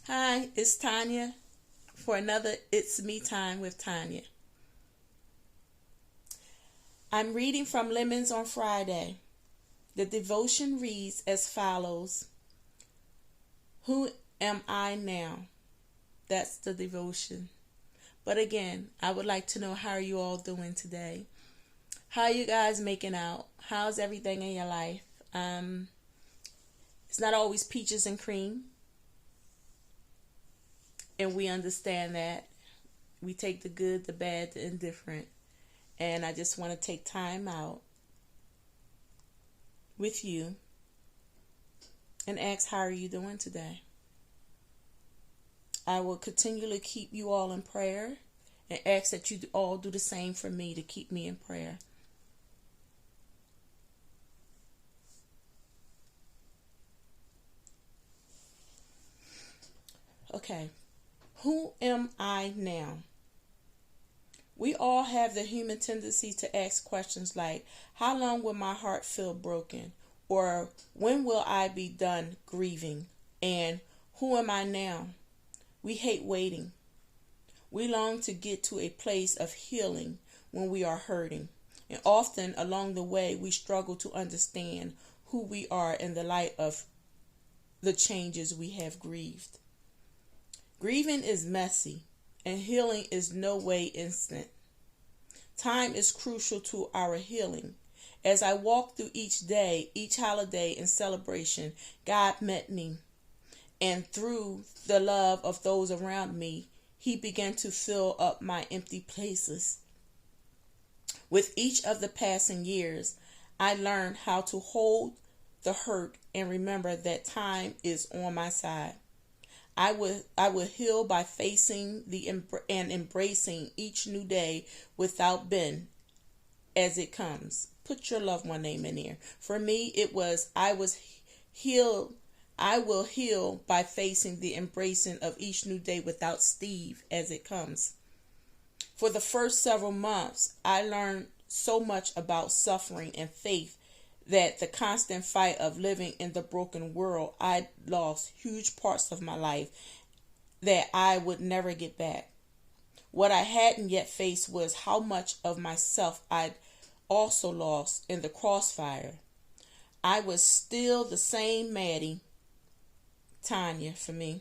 Hi, it's Tanya for another It's Me Time with Tanya. I'm reading from Lemons on Friday. The devotion reads as follows: Who am I now? That's the devotion. But again, I would like to know, how are you all doing today? How are you guys making out? How's everything in your life? It's not always peaches and cream, and we understand that. We take the good, the bad, the indifferent. And I just want to take time out with you and ask, how are you doing today? I will continually keep you all in prayer and ask that you all do the same for me, to keep me in prayer. Okay, who am I now? We all have the human tendency to ask questions like, how long will my heart feel broken? Or when will I be done grieving? And who am I now? We hate waiting. We long to get to a place of healing when we are hurting. And often along the way, we struggle to understand who we are in the light of the changes we have grieved. Grieving is messy, and healing is no way instant. Time is crucial to our healing. As I walk through each day, each holiday and celebration, God met me. And through the love of those around me, He began to fill up my empty places. With each of the passing years, I learned how to hold the hurt and remember that time is on my side. I will heal by facing and embracing each new day without bend as it comes. Put your loved one name in there. For me, it was I was healed. I will heal by facing the embracing of each new day without Steve as it comes. For the first several months, I learned so much about suffering and faith that the constant fight of living in the broken world, I lost huge parts of my life that I would never get back. What I hadn't yet faced was how much of myself I'd also lost in the crossfire. I was still the same Maddie, Tanya for me.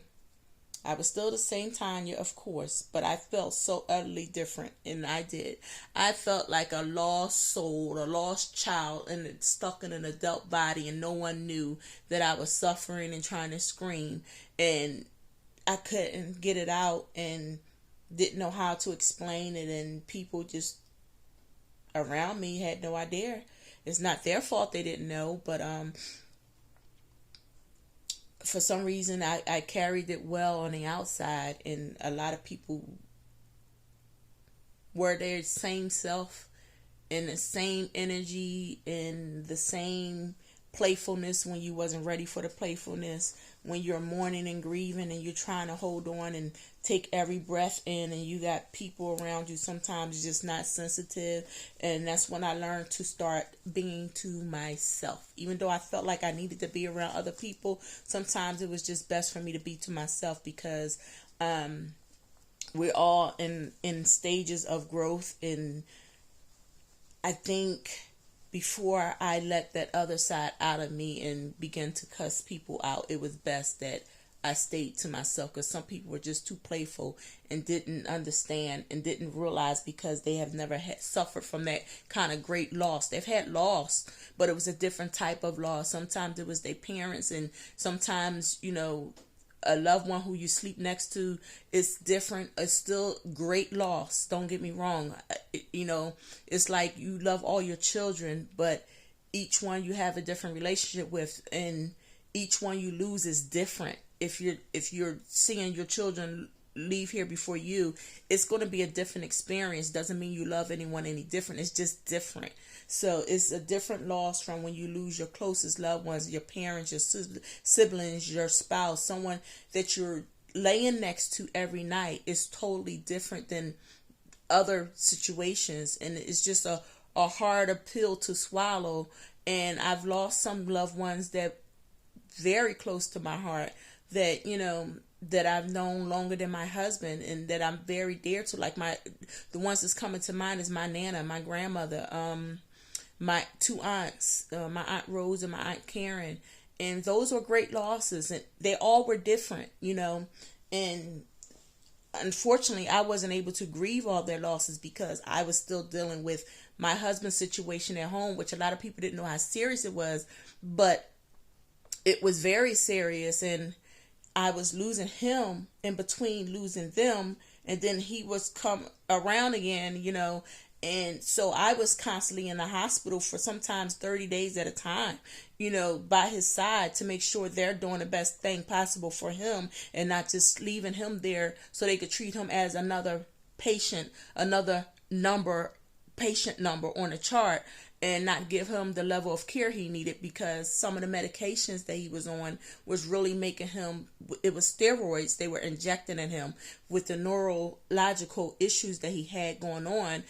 I was still the same Tanya, of course, but I felt so utterly different, and I did. I felt like a lost soul, a lost child, and stuck in an adult body, and no one knew that I was suffering and trying to scream, and I couldn't get it out and didn't know how to explain it, and people just around me had no idea. It's not their fault they didn't know, but for some reason I carried it well on the outside, and a lot of people were their same self and the same energy and the same playfulness when you wasn't ready for the playfulness, when you're mourning and grieving and you're trying to hold on and take every breath in, and you got people around you sometimes just not sensitive. And that's when I learned to start being to myself. Even though I felt like I needed to be around other people, sometimes it was just best for me to be to myself, because we're all in stages of growth. And I think before I let that other side out of me and began to cuss people out, it was best that I stayed to myself, because some people were just too playful and didn't understand and didn't realize, because they have never suffered from that kind of great loss. They've had loss, but it was a different type of loss. Sometimes it was their parents, and sometimes, a loved one who you sleep next to is different. It's still great loss. Don't get me wrong. It's like you love all your children, but each one you have a different relationship with, and each one you lose is different. If you're seeing your children leave here before you, it's going to be a different experience. Doesn't mean you love anyone any different. It's just different. So it's a different loss from when you lose your closest loved ones, your parents, your siblings, your spouse, someone that you're laying next to every night. Is totally different than other situations, and it's just a harder pill to swallow. And I've lost some loved ones that very close to my heart that that I've known longer than my husband and that I'm very dear to. Like the ones that's coming to mind is my Nana, my grandmother, my two aunts, my Aunt Rose and my Aunt Karen. And those were great losses, and they all were different, and unfortunately I wasn't able to grieve all their losses because I was still dealing with my husband's situation at home, which a lot of people didn't know how serious it was, but it was very serious. And I was losing him in between losing them, and then he was come around again, and so I was constantly in the hospital for sometimes 30 days at a time, by his side to make sure they're doing the best thing possible for him and not just leaving him there so they could treat him as another patient, another patient number on a chart, and not give him the level of care he needed, because some of the medications that he was on was really making him, it was steroids they were injecting in him with the neurological issues that he had going on.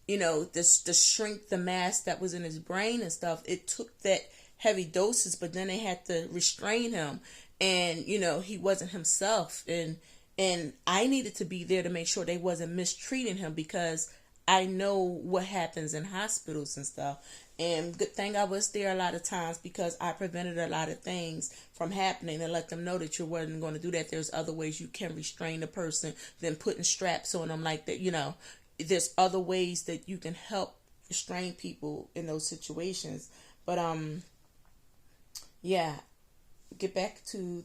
The shrink, the mass that was in his brain and stuff, it took that heavy doses, but then they had to restrain him, and he wasn't himself, and I needed to be there to make sure they wasn't mistreating him, because I know what happens in hospitals and stuff. And good thing I was there a lot of times, because I prevented a lot of things from happening and let them know that you wasn't going to do that. There's other ways you can restrain a person than putting straps on them like that. There's other ways that you can help restrain people in those situations. But yeah, get back to the